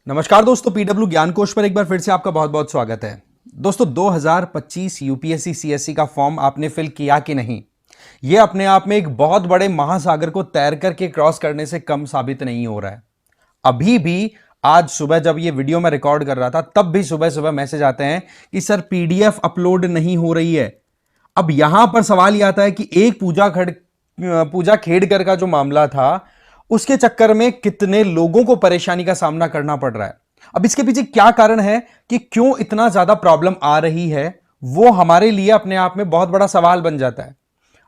नमस्कार दोस्तों, पीडब्ल्यू ज्ञान कोश पर एक बार फिर से आपका बहुत बहुत स्वागत है। दोस्तों 2025 यूपीएससी सीएससी का फॉर्म आपने फिल किया कि नहीं, यह अपने आप में एक बहुत बड़े महासागर को तैर करके क्रॉस करने से कम साबित नहीं हो रहा है। अभी भी आज सुबह जब ये वीडियो मैं रिकॉर्ड कर रहा था तब भी सुबह सुबह मैसेज आते हैं कि सर पीडीएफ अपलोड नहीं हो रही है। अब यहां पर सवाल यह आता है कि एक पूजा खेड़कर का जो मामला था उसके चक्कर में कितने लोगों को परेशानी का सामना करना पड़ रहा है। अब इसके पीछे क्या कारण है कि क्यों इतना ज्यादा प्रॉब्लम आ रही है, वो हमारे लिए अपने आप में बहुत बड़ा सवाल बन जाता है।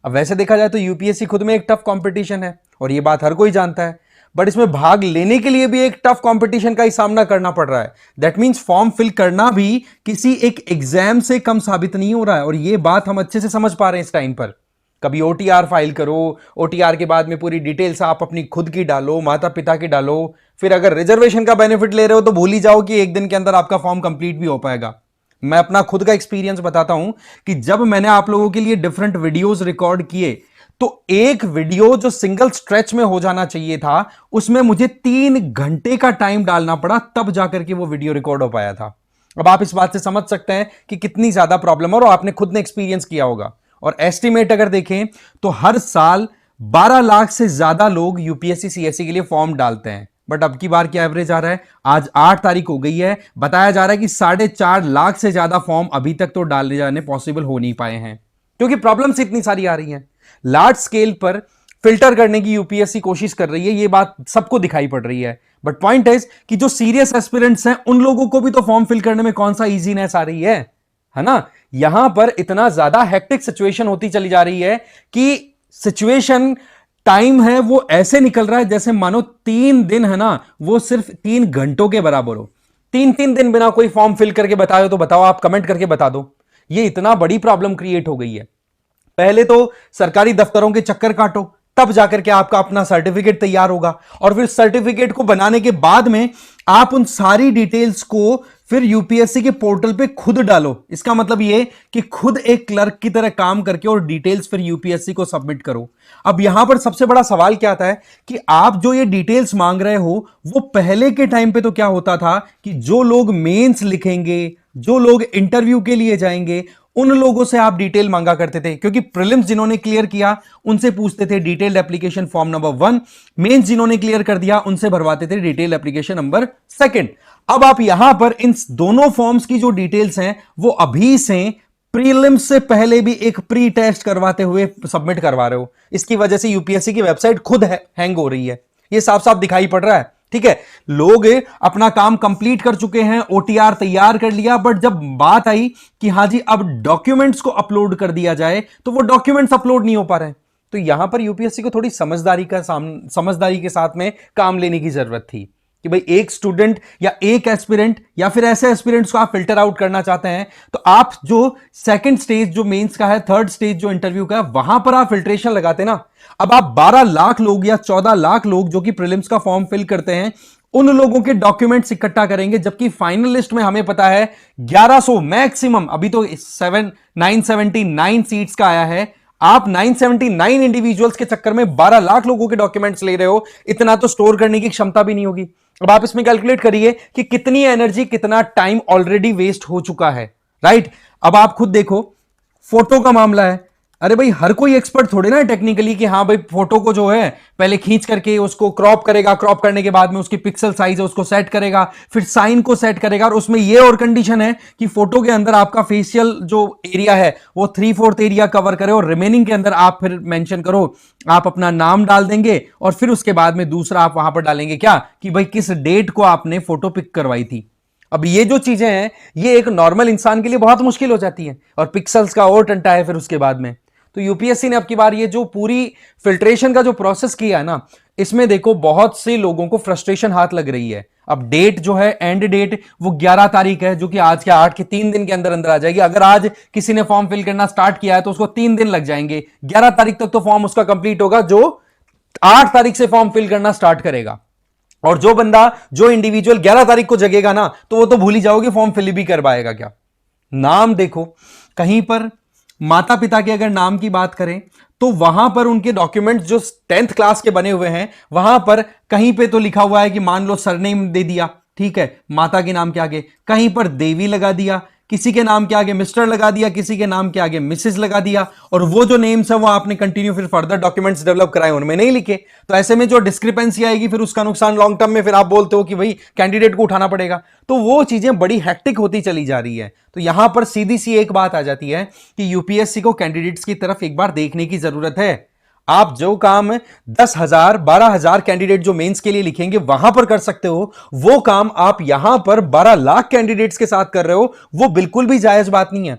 अब वैसे देखा जाए तो यूपीएससी खुद में एक टफ कंपटीशन है और ये बात हर कोई जानता है, बट इसमें भाग लेने के लिए भी एक टफ कंपटीशन का ही सामना करना पड़ रहा है। दैट मींस फॉर्म फिल करना भी किसी एक एग्जाम से कम साबित नहीं हो रहा है और ये बात हम अच्छे से समझ पा रहे हैं इस टाइम पर। कभी ओटीआर फाइल करो, ओटीआर के बाद में पूरी डिटेल्स आप अपनी खुद की डालो, माता पिता की डालो, फिर अगर रिजर्वेशन का बेनिफिट ले रहे हो तो भूल ही जाओ कि एक दिन के अंदर आपका फॉर्म कंप्लीट भी हो पाएगा। मैं अपना खुद का एक्सपीरियंस बताता हूं कि जब मैंने आप लोगों के लिए डिफरेंट वीडियोस रिकॉर्ड किए तो एक वीडियो जो सिंगल स्ट्रेच में हो जाना चाहिए था उसमें मुझे 3 घंटे का टाइम डालना पड़ा, तब जाकर के वो वीडियो रिकॉर्ड हो पाया था। अब आप इस बात से समझ सकते हैं कि कितनी ज्यादा प्रॉब्लम है और आपने खुद ने एक्सपीरियंस किया होगा। और एस्टिमेट अगर देखें तो हर साल 12 लाख से ज्यादा लोग यूपीएससी सीएससी के लिए फॉर्म डालते हैं, बट अब की बार क्या एवरेज आ रहा है, आज 8 तारीख हो गई है, बताया जा रहा है कि 4.5 लाख से ज्यादा फॉर्म अभी तक तो डालने जाने पॉसिबल हो नहीं पाए हैं क्योंकि प्रॉब्लम्स इतनी सारी आ रही हैं। लार्ज स्केल पर फिल्टर करने की यूपीएससी कोशिश कर रही है, ये बात सबको दिखाई पड़ रही है, बट पॉइंट इज कि जो सीरियस एस्पिरेंट्स हैं उन लोगों को भी तो फॉर्म फिल करने में कौन सा इजीनेस आ रही है ना। यहां पर इतना ज्यादा हेक्टिक सिचुएशन होती चली जा रही है कि सिचुएशन टाइम है वो ऐसे निकल रहा है जैसे मानो 3 दिन है ना वो सिर्फ 3 घंटों के बराबर हो। 3 दिन बिना कोई फॉर्म फिल करके बताओ तो बताओ, आप कमेंट करके बता दो। ये इतना बड़ी प्रॉब्लम क्रिएट हो गई है। पहले तो सरकारी दफ्तरों के चक्कर काटो, तब जाकर के आपका अपना सर्टिफिकेट तैयार होगा और फिर सर्टिफिकेट को बनाने के बाद में आप उन सारी डिटेल्स को फिर यूपीएससी के पोर्टल पे खुद डालो। इसका मतलब यह कि खुद एक क्लर्क की तरह काम करके और डिटेल्स फिर यूपीएससी को सबमिट करो। अब यहां पर सबसे बड़ा सवाल क्या आता है कि आप जो ये डिटेल्स मांग रहे हो वो पहले के टाइम पे तो क्या होता था कि जो लोग मेंस लिखेंगे, जो लोग इंटरव्यू के लिए जाएंगे, उन लोगों से आप डिटेल मांगा करते थे क्योंकि प्रीलिम्स जिन्होंने क्लियर किया उनसे पूछते थे detailed application form number 1, mains जिन्होंने क्लियर कर दिया उनसे भरवाते थे डिटेल्ड एप्लीकेशन नंबर 2। अब आप यहां पर इन दोनों फॉर्म्स की जो डिटेल्स हैं वो अभी से प्रीलिम्स से पहले भी एक प्री टेस्ट करवाते हुए सबमिट करवा रहे हो। इसकी वजह से यूपीएससी की वेबसाइट खुद हैंग हो रही है, ये साफ साफ दिखाई पड़ रहा है। ठीक है, लोग अपना काम कंप्लीट कर चुके हैं, ओटीआर तैयार कर लिया, बट जब बात आई कि हां जी अब डॉक्यूमेंट्स को अपलोड कर दिया जाए तो वो डॉक्यूमेंट्स अपलोड नहीं हो पा रहे हैं। तो यहां पर यूपीएससी को थोड़ी समझदारी के साथ में काम लेने की जरूरत थी कि भाई एक स्टूडेंट या एक एस्पिरेंट या फिर ऐसे एस्पिरेंट्स को आप फिल्टर आउट करना चाहते हैं तो आप जो सेकंड स्टेज जो मेंस का है, थर्ड स्टेज जो इंटरव्यू का है, वहां पर आप फिल्ट्रेशन लगाते ना। अब आप 12 लाख लोग या 14 लाख लोग जो कि प्रीलिम्स का फॉर्म फिल करते हैं उन लोगों के डॉक्यूमेंट्स इकट्ठा करेंगे, जबकि फाइनल लिस्ट में हमें पता है 1100 मैक्सिमम, अभी तो 979 सीट्स का आया है। आप 979 इंडिविजुअल्स के चक्कर में 12 लाख लोगों के डॉक्यूमेंट्स ले रहे हो, इतना तो स्टोर करने की क्षमता भी नहीं होगी। अब आप इसमें कैलकुलेट करिए कि कितनी एनर्जी, कितना टाइम ऑलरेडी वेस्ट हो चुका है, राइट। अब आप खुद देखो, फोटो का मामला है, अरे भाई हर कोई एक्सपर्ट थोड़े ना है टेक्निकली कि हाँ भाई फोटो को जो है पहले खींच करके उसको क्रॉप करेगा, क्रॉप करने के बाद में उसकी पिक्सल साइज है उसको सेट करेगा, फिर साइन को सेट करेगा, और उसमें ये और कंडीशन है कि फोटो के अंदर आपका फेशियल जो एरिया है वो 3/4 एरिया कवर करे और रिमेनिंग के अंदर आप फिर मेंशन करो, आप अपना नाम डाल देंगे और फिर उसके बाद में दूसरा आप वहां पर डालेंगे क्या कि भाई किस डेट को आपने फोटो पिक करवाई थी। अब ये जो चीजें हैं ये एक नॉर्मल इंसान के लिए बहुत मुश्किल हो जाती है और पिक्सल्स का और टंटा है फिर उसके बाद में। तो यूपीएससी ने अब की बार ये जो पूरी फिल्ट्रेशन का जो प्रोसेस किया है ना, इसमें देखो बहुत से लोगों को फ्रस्ट्रेशन हाथ लग रही है। अब डेट जो है, एंड डेट वो 11 तारीख है, जो कि आज के 8 के 3 दिन के अंदर अंदर आ जाएगी। अगर आज किसी ने फॉर्म फिल करना स्टार्ट किया है तो उसको 3 दिन लग जाएंगे, 11 तारीख तक तो फॉर्म उसका कंप्लीट होगा जो 8 तारीख से फॉर्म फिल करना स्टार्ट करेगा। और जो बंदा, जो इंडिविजुअल 11 तारीख को जगेगा ना तो वो तो भूल ही जाओगे फॉर्म फिल भी कर पाएगा क्या। नाम देखो, कहीं पर माता पिता के अगर नाम की बात करें तो वहां पर उनके डॉक्यूमेंट्स जो 10th क्लास के बने हुए हैं वहां पर कहीं पे तो लिखा हुआ है कि मान लो सरनेम दे दिया, ठीक है, माता के नाम के आगे कहीं पर देवी लगा दिया, किसी के नाम के आगे मिस्टर लगा दिया, किसी के नाम के आगे मिसेस लगा दिया, और वो जो नेम्स है वो आपने कंटिन्यू फिर फर्दर डॉक्यूमेंट्स डेवलप कराए उनमें नहीं लिखे, तो ऐसे में जो डिस्क्रिपेंसी आएगी फिर उसका नुकसान लॉन्ग टर्म में फिर आप बोलते हो कि भाई कैंडिडेट को उठाना पड़ेगा, तो वो चीजें बड़ी हैक्टिक होती चली जा रही है। तो यहां पर सीधी सी एक बात आ जाती है कि यूपीएससी को कैंडिडेट्स की तरफ एक बार देखने की जरूरत है। आप जो काम 10,000 12,000 कैंडिडेट जो मेंस के लिए लिखेंगे वहां पर कर सकते हो, वो काम आप यहां पर 12 लाख कैंडिडेट्स के साथ कर रहे हो, वो बिल्कुल भी जायज बात नहीं है।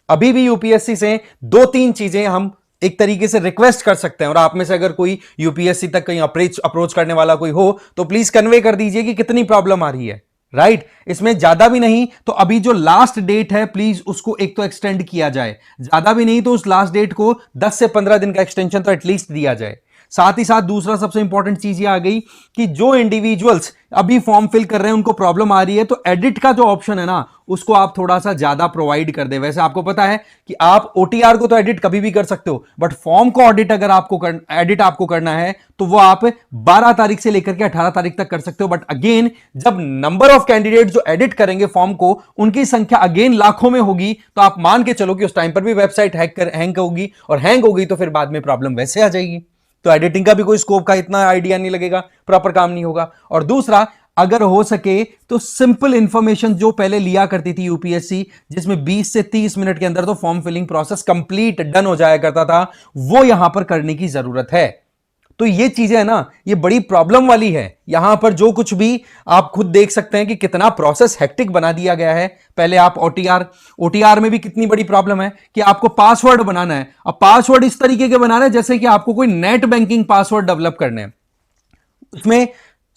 अभी भी यूपीएससी से दो तीन चीजें हम एक तरीके से रिक्वेस्ट कर सकते हैं, और आप में से अगर कोई यूपीएससी तक कहीं अप्रोच करने वाला कोई हो तो प्लीज कन्वे कर दीजिए कि कितनी प्रॉब्लम आ रही है। राइट, इसमें ज्यादा भी नहीं तो अभी जो लास्ट डेट है प्लीज उसको एक तो एक्सटेंड किया जाए, ज्यादा भी नहीं तो उस लास्ट डेट को 10 से 15 दिन का एक्सटेंशन तो एटलीस्ट दिया जाए। साथ ही साथ दूसरा सबसे इंपॉर्टेंट चीज ये आ गई कि जो इंडिविजुअल्स अभी फॉर्म फिल कर रहे हैं उनको प्रॉब्लम आ रही है, तो एडिट का जो ऑप्शन है ना उसको आप थोड़ा सा ज्यादा प्रोवाइड कर दे। वैसे आपको पता है कि आप ओटीआर को तो एडिट कभी भी कर सकते हो, बट फॉर्म को ऑडिट अगर एडिट आपको करना है तो वो आप 12 तारीख से लेकर के 18 तारीख तक कर सकते हो। बट अगेन जब नंबर ऑफ कैंडिडेट जो एडिट करेंगे फॉर्म को उनकी संख्या अगेन लाखों में होगी, तो आप मान के चलो कि उस टाइम पर भी वेबसाइट हैंग होगी, और हैंग होगी तो फिर बाद में प्रॉब्लम वैसे आ जाएगी, तो एडिटिंग का भी कोई स्कोप का इतना आइडिया नहीं लगेगा, प्रॉपर काम नहीं होगा। और दूसरा, अगर हो सके तो सिंपल इंफॉर्मेशन जो पहले लिया करती थी यूपीएससी, जिसमें 20 से 30 मिनट के अंदर तो form filling process complete done हो जाया करता था, वो यहां पर करने की जरूरत है। तो ये चीजें है ना, ये बड़ी प्रॉब्लम वाली है। यहां पर जो कुछ भी आप खुद देख सकते हैं कि कितना प्रोसेस हेक्टिक बना दिया गया है। पहले आप ओटीआर में भी कितनी बड़ी प्रॉब्लम है कि आपको पासवर्ड बनाना है। अब पासवर्ड इस तरीके के बनाना है जैसे कि आपको कोई नेट बैंकिंग पासवर्ड डेवलप करने हैं, उसमें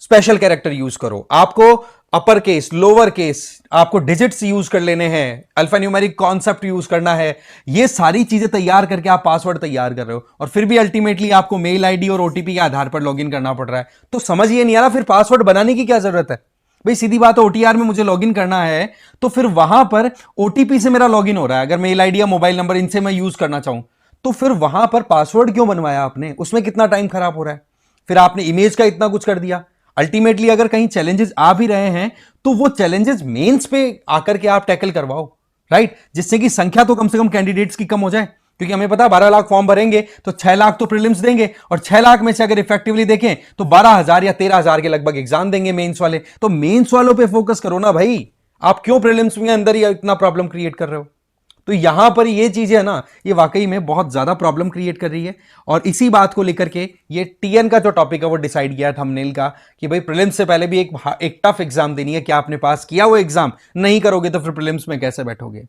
स्पेशल कैरेक्टर यूज करो, आपको अपर केस लोअर केस आपको डिजिट्स यूज कर लेने हैं, अल्फा न्यूमेरिक कॉन्सेप्ट यूज करना है, ये सारी चीजें तैयार करके आप पासवर्ड तैयार कर रहे हो, और फिर भी अल्टीमेटली आपको मेल आईडी और ओटीपी के आधार पर लॉगिन करना पड़ रहा है। तो समझ ये नहीं आ रहा फिर पासवर्ड बनाने की क्या जरूरत है। भाई सीधी बात है, ओटीआर में मुझे लॉगिन करना है तो फिर वहां पर ओटीपी से मेरा लॉगिन हो रहा है, अगर मेल आईडी या मोबाइल नंबर इनसे मैं यूज करना चाहूं, तो फिर वहां पर पासवर्ड क्यों बनवाया आपने, उसमें कितना टाइम खराब हो रहा है। फिर आपने इमेज का इतना कुछ कर दिया। अल्टीमेटली अगर कहीं चैलेंजेस आ भी रहे हैं तो वो चैलेंजेस मेंस पे आकर के आप टैकल करवाओ, राइट, जिससे कि संख्या तो कम से कम कैंडिडेट्स की कम हो जाए। क्योंकि हमें पता है 12 लाख फॉर्म भरेंगे तो 6 लाख तो प्रीलिम्स देंगे, और 6 लाख में से अगर इफेक्टिवली देखें तो 12,000 या 13,000 के लगभग एग्जाम देंगे मेंस वाले। तो मेंस वालों पे फोकस करो ना भाई, आप क्यों प्रीलिम्स में अंदर ही इतना प्रॉब्लम क्रिएट कर रहे हो। तो यहां पर ये चीजें है ना, ये वाकई में बहुत ज्यादा प्रॉब्लम क्रिएट कर रही है। और इसी बात को लेकर के ये टीएन का जो टॉपिक है वो डिसाइड किया थंबनेल का कि भाई प्रीलिम्स से पहले भी एक टफ एग्जाम देनी है। क्या आपने पास किया वो एग्जाम, नहीं करोगे तो फिर प्रीलिम्स में कैसे बैठोगे।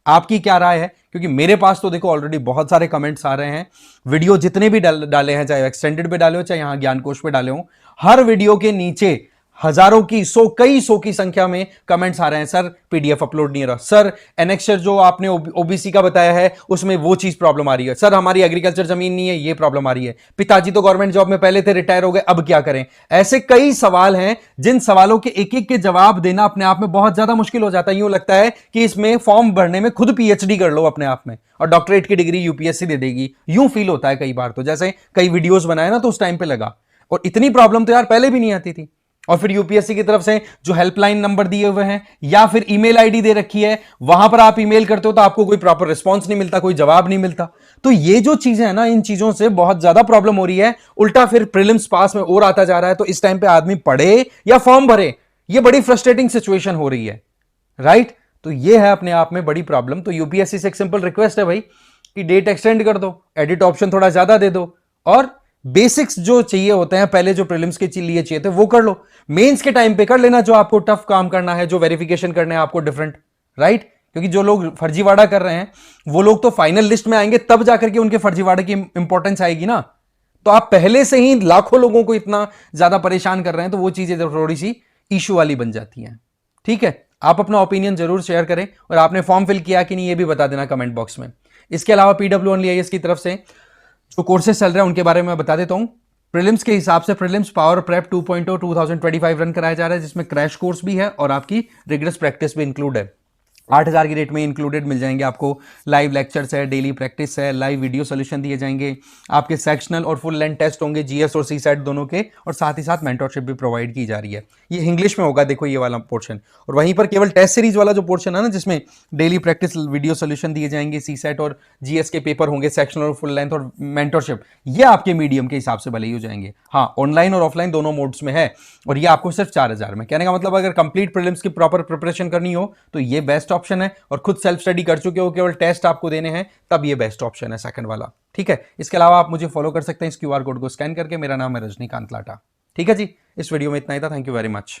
आपकी क्या राय है, क्योंकि मेरे पास तो देखो ऑलरेडी बहुत सारे कमेंट्स आ रहे हैं। वीडियो जितने भी डाले हैं, चाहे एक्सटेंडेड पे डाले हो चाहे यहां ज्ञानकोश पे डाले हो, हर वीडियो के नीचे हजारों की कई सौ की संख्या में कमेंट्स आ रहे हैं, सर पीडीएफ अपलोड नहीं हो रहा, सर एनेक्सर जो आपने ओबीसी का बताया है उसमें वो चीज प्रॉब्लम आ रही है, सर हमारी एग्रीकल्चर जमीन नहीं है ये प्रॉब्लम आ रही है, पिताजी तो गवर्नमेंट जॉब में पहले थे रिटायर हो गए अब क्या करें। ऐसे कई सवाल हैं जिन सवालों के एक एक के जवाब देना अपने आप में बहुत ज्यादा मुश्किल हो जाता है। यूं लगता है कि इसमें फॉर्म भरने में खुद पीएचडी कर लो अपने आप में और डॉक्टरेट की डिग्री यूपीएससी दे देगी, यूं फील होता है कई बार। तो जैसे कई वीडियोस बनाए ना तो उस टाइम पे लगा, और इतनी प्रॉब्लम तो यार पहले भी नहीं आती थी। और फिर यूपीएससी की तरफ से जो हेल्पलाइन नंबर दिए हुए हैं या फिर ईमेल आईडी दे रखी है, वहां पर आप ईमेल करते हो तो आपको कोई प्रॉपर रिस्पांस नहीं मिलता, कोई जवाब नहीं मिलता। तो ये जो चीजें हैं ना, इन चीजों से बहुत ज्यादा प्रॉब्लम हो रही है। उल्टा फिर प्रीलिम्स पास में और आता जा रहा है, तो इस टाइम पे आदमी पढ़े या फॉर्म भरे, ये बड़ी फ्रस्ट्रेटिंग सिचुएशन हो रही है, राइट। तो ये है अपने आप में बड़ी प्रॉब्लम। तो यूपीएससी से एक सिंपल रिक्वेस्ट है भाई कि डेट एक्सटेंड कर दो, एडिट ऑप्शन थोड़ा ज्यादा दे दो, और बेसिक्स जो चाहिए होते हैं पहले जो प्रीलिम्स के लिए चाहिए थे वो कर लो, मेंस के टाइम पे कर लेना जो आपको टफ काम करना है, जो वेरिफिकेशन करना है आपको डिफरेंट, राइट। क्योंकि जो लोग फर्जीवाड़ा कर रहे हैं वो लोग तो फाइनल लिस्ट में आएंगे तब जाकर के उनके फर्जीवाड़े की इंपॉर्टेंस आएगी ना। तो आप पहले से ही लाखों लोगों को इतना ज्यादा परेशान कर रहे हैं तो वो चीजें थोड़ी सी इशू वाली बन जाती हैं। ठीक है, आप अपना ओपिनियन जरूर शेयर करें, और आपने फॉर्म फिल किया कि नहीं ये भी बता देना कमेंट बॉक्स में। इसके अलावा PWOnlyIAS की तरफ से जो कोर्सेज चल रहे हैं उनके बारे में बता देता हूं। प्रीलिम्स के हिसाब से प्रीलिम्स पावर प्रेप 2.0 2025 रन कराया जा रहा है, जिसमें क्रैश कोर्स भी है और आपकी रिगरस प्रैक्टिस भी इंक्लूड है। 8,000 की रेट में इंक्लूडेड मिल जाएंगे आपको। लाइव लेक्चर्स है, डेली प्रैक्टिस है, लाइव वीडियो सोल्यूशन दिए जाएंगे, आपके सेक्शनल और फुल लेंथ टेस्ट होंगे जीएस और सी सेट दोनों के, और साथ ही साथ मेंटरशिप भी प्रोवाइड की जा रही है। ये इंग्लिश में होगा, देखो ये वाला पोर्शन। और वहीं पर केवल टेस्ट सीरीज वाला जो पोर्शन है ना, जिसमें डेली प्रैक्टिस वीडियो सोल्यूशन दिए जाएंगे, सी सेट और जीएस के पेपर होंगे, सेक्शनल और फुल लेंथ और मेंटरशिप, ये आपके मीडियम के हिसाब से भले ही हो जाएंगे। हाँ, ऑनलाइन और ऑफलाइन दोनों मोड्स में है, और ये आपको सिर्फ 4,000 में। कहने का मतलब अगर कंप्लीट प्रीलिम्स की प्रॉपर प्रिपरेशन करनी हो तो ये बेस्ट ऑप्शन है, और खुद सेल्फ स्टडी कर चुके हो, केवल टेस्ट आपको देने हैं, तब ये बेस्ट ऑप्शन है सेकंड वाला। ठीक है, इसके अलावा आप मुझे फॉलो कर सकते हैं इस क्यूआर कोड को स्कैन करके। मेरा नाम है रजनीकांत लाटा। ठीक है जी, इस वीडियो में इतना ही था। Thank you very much.